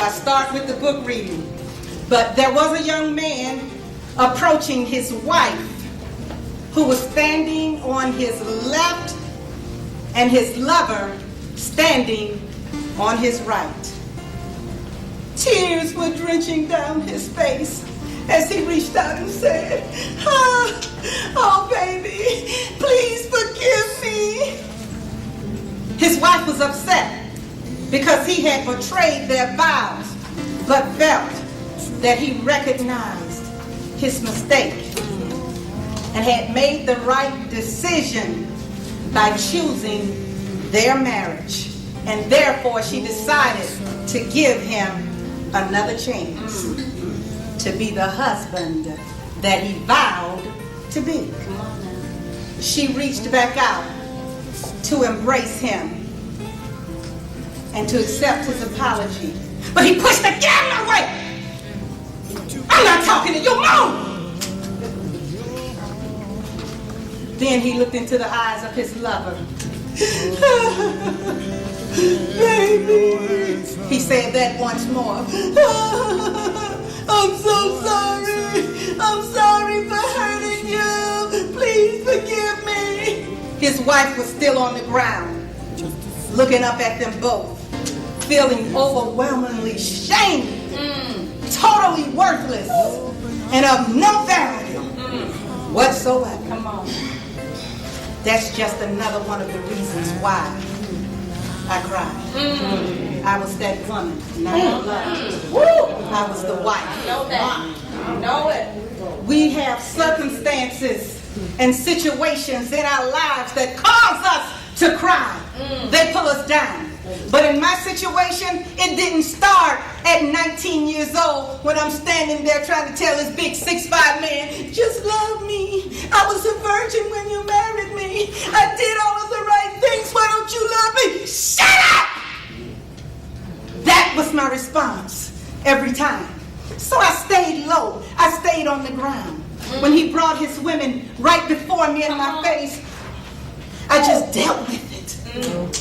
I start with the book reading. But there was a young man approaching his wife who was standing on his left and his lover standing on his right. Tears were drenching down his face as he reached out and said, oh baby, please forgive me. His wife was upset because he had betrayed their vows, but felt that he recognized his mistake and had made the right decision by choosing their marriage. And therefore she decided to give him another chance to be the husband that he vowed to be. She reached back out to embrace him and to accept his apology. But he pushed the camera away. I'm not talking to your mom. Then he looked into the eyes of his lover. Baby, he said that once more. I'm so sorry. I'm sorry for hurting you. Please forgive me. His wife was still on the ground, looking up at them both, feeling overwhelmingly shamed, totally worthless, and of no value whatsoever. Come on. That's just another one of the reasons why I cried. I was that woman, not the love. I was the wife. I know that. I know it. We have circumstances and situations in our lives that cause us to cry. They pull us down. But in my situation, it didn't start at 19 years old when I'm standing there trying to tell this big 6'5" man, just love me. I was a virgin when you married me. I did all of the right things. Why don't you love me? Shut up! That was my response every time. So I stayed low. I stayed on the ground. When he brought his women right before me in my face, I just dealt with it.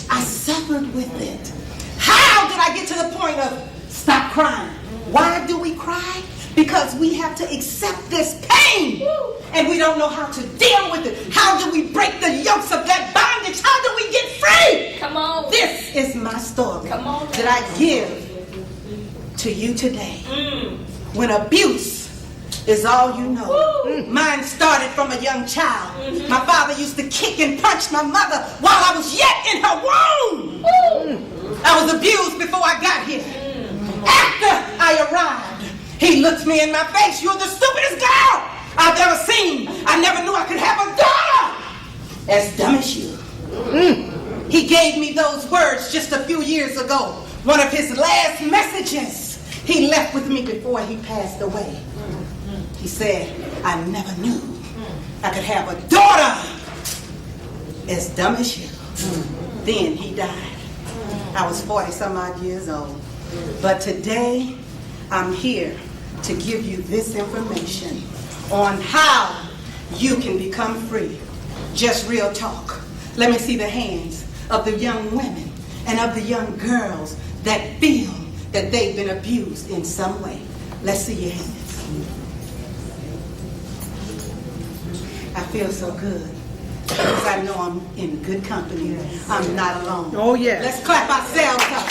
I suffered with it. How did I get to the point of stop crying? Why do we cry? Because we have to accept this pain and we don't know how to deal with it. How do we break the yokes of that bondage? How do we get free? Come on. This is my story that I give to you today. When abuse is all you know. Mine started from a young child. My father used to kick and punch my mother while I was yet in her womb. I was abused before I got here. After I arrived, he looked me in my face. You're the stupidest girl I've ever seen. I never knew I could have a daughter as dumb as you. He gave me those words just a few years ago. One of his last messages he left with me before he passed away. He said, I never knew I could have a daughter as dumb as you. Then he died. I was 40 some odd years old. But today, I'm here to give you this information on how you can become free. Just real talk. Let me see the hands of the young women and of the young girls that feel that they've been abused in some way. Let's see your hands. I feel so good because I know I'm in good company. I'm not alone. Oh, yeah. Let's clap ourselves up.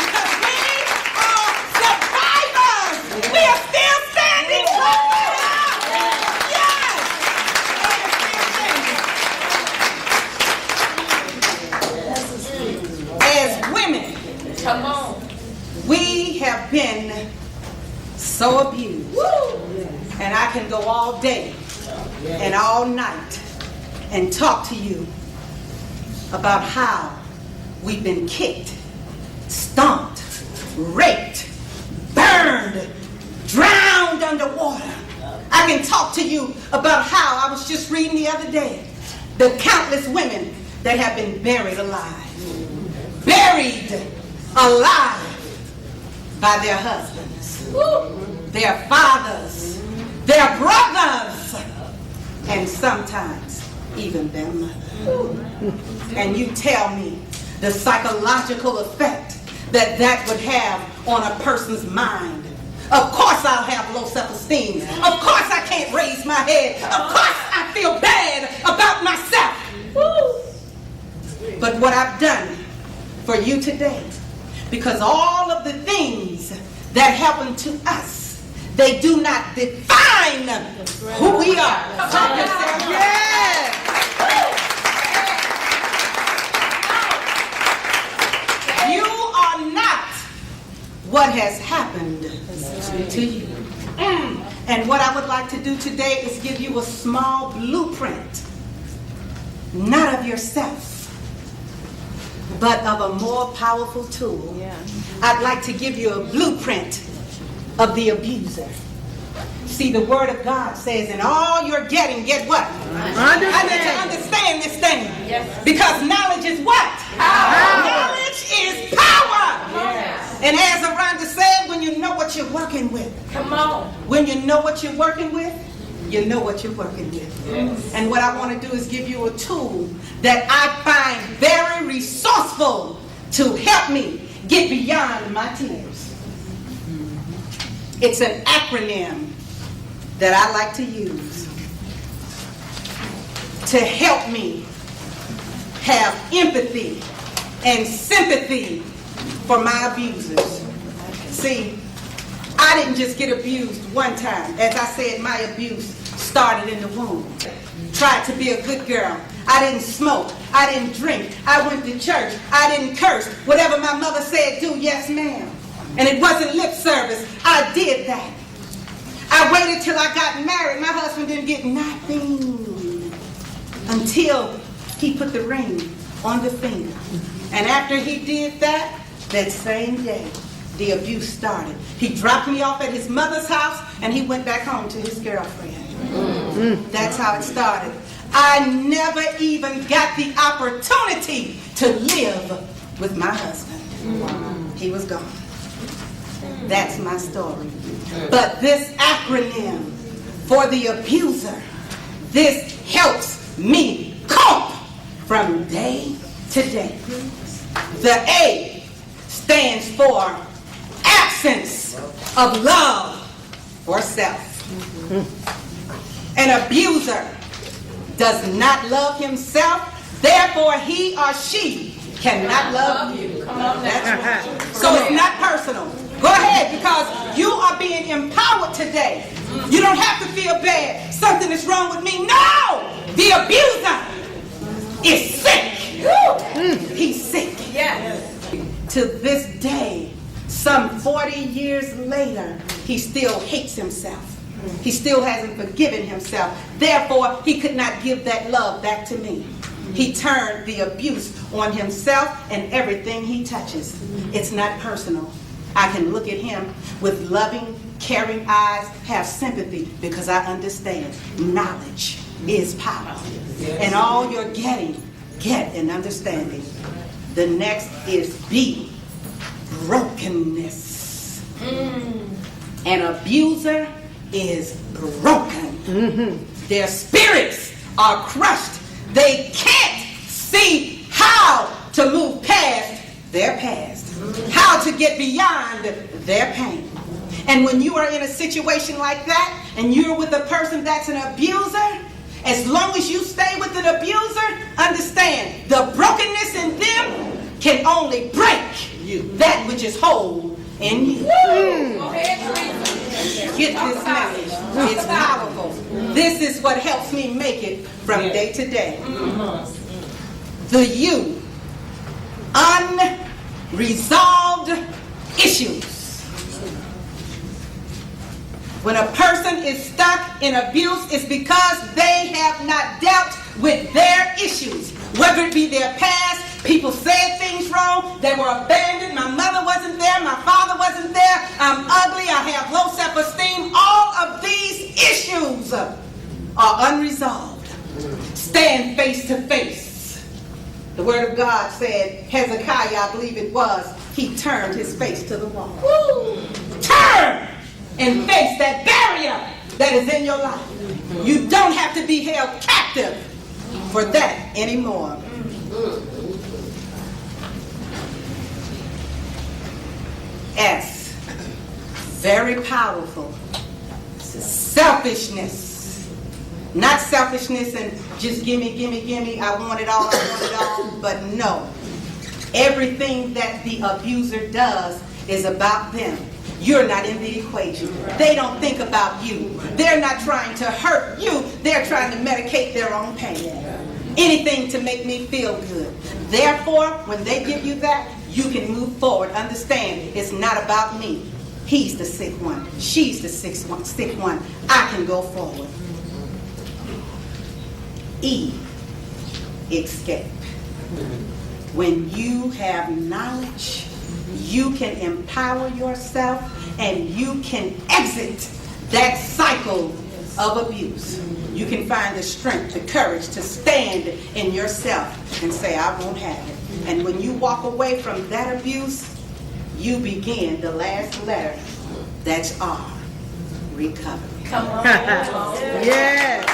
Because we are survivors. We are still standing. Yes. As women, Come on. we have been so abused. And I can go all day and all night and talk to you about how we've been kicked, stomped, raped, burned, drowned underwater. I can talk to you about how I was just reading the other day, the countless women that have been buried alive. Buried alive by their husbands, their fathers, their brothers, and sometimes even their mother. And you tell me the psychological effect that that would have on a person's mind. Of course I'll have low self-esteem. Of course I can't raise my head. Of course I feel bad about myself. Woo! But what I've done for you today, because all of the things that happen to us, they do not define who we are. Yes. You are not what has happened to you. And what I would like to do today is give you a small blueprint, not of yourself, but of a more powerful tool. I'd like to give you a blueprint of the abuser. See, the Word of God says, in all you're getting, get what? I need to understand this thing. Yes. Because knowledge is what? Power. Knowledge is power. Yes. And as Aranda said, when you know what you're working with. Come on. When you know what you're working with, you know what you're working with. Yes. And what I want to do is give you a tool that I find very resourceful to help me get beyond my tears. It's an acronym that I like to use to help me have empathy and sympathy for my abusers. See, I didn't just get abused one time. As I said, my abuse started in the womb. Tried to be a good girl. I didn't smoke. I didn't drink. I went to church. I didn't curse. Whatever my mother said, do, yes ma'am. And it wasn't lip service. I did that. I waited till I got married. My husband didn't get nothing until he put the ring on the finger. And after he did that, that same day, the abuse started. He dropped me off at his mother's house and he went back home to his girlfriend. That's how it started. I never even got the opportunity to live with my husband. He was gone. That's my story. But this acronym for the abuser, this helps me cope from day to day. The A stands for absence of love for self. An abuser does not love himself, therefore he or she cannot love you. Come on. That's right. So it's not personal. Go ahead, because you are being empowered today. You don't have to feel bad. Something is wrong with me. No! The abuser is sick. He's sick. Yes. To this day, some 40 years later, he still hates himself. He still hasn't forgiven himself. Therefore, he could not give that love back to me. He turned the abuse on himself and everything he touches. It's not personal. I can look at him with loving, caring eyes, have sympathy, because I understand knowledge is power. And all you're getting, get an understanding. The next is B, brokenness. An abuser is broken. Their spirits are crushed. They can't see how to move past their past, how to get beyond their pain. And when you are in a situation like that, and you're with a person that's an abuser, as long as you stay with an abuser, understand the brokenness in them can only break that which is whole in you. Go ahead, Teresa. Get this message. It's powerful. This is what helps me make it from day to day. The U, unresolved issues. When a person is stuck in abuse, it's because they have not dealt with their issues. Whether it be their past, people said things wrong, they were abandoned, my mother wasn't there, my father wasn't there, I'm ugly, I have low self-esteem. All of these issues are unresolved. Stand face to face. The Word of God said, Hezekiah, I believe it was, he turned his face to the wall. Turn and face that barrier that is in your life. You don't have to be held captive for that anymore. S, very powerful. Selfishness. Not selfishness and just gimme, I want it all, but no. Everything that the abuser does is about them. You're not in the equation. They don't think about you. They're not trying to hurt you. They're trying to medicate their own pain. Anything to make me feel good. Therefore, when they give you that, you can move forward. Understand, it's not about me. He's the sick one. She's the sick one. I can go forward. E, escape. When you have knowledge, you can empower yourself and you can exit that cycle of abuse. You can find the strength, the courage to stand in yourself and say, I won't have it. And when you walk away from that abuse, you begin the last letter. That's R, recovery. Come on. Yes.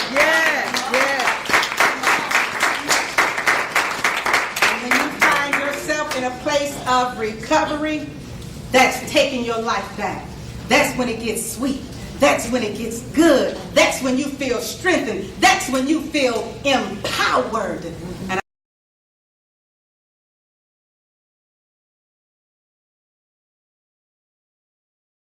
And when you find yourself in a place of recovery, that's taking your life back. That's when it gets sweet. That's when it gets good. That's when you feel strengthened. That's when you feel empowered.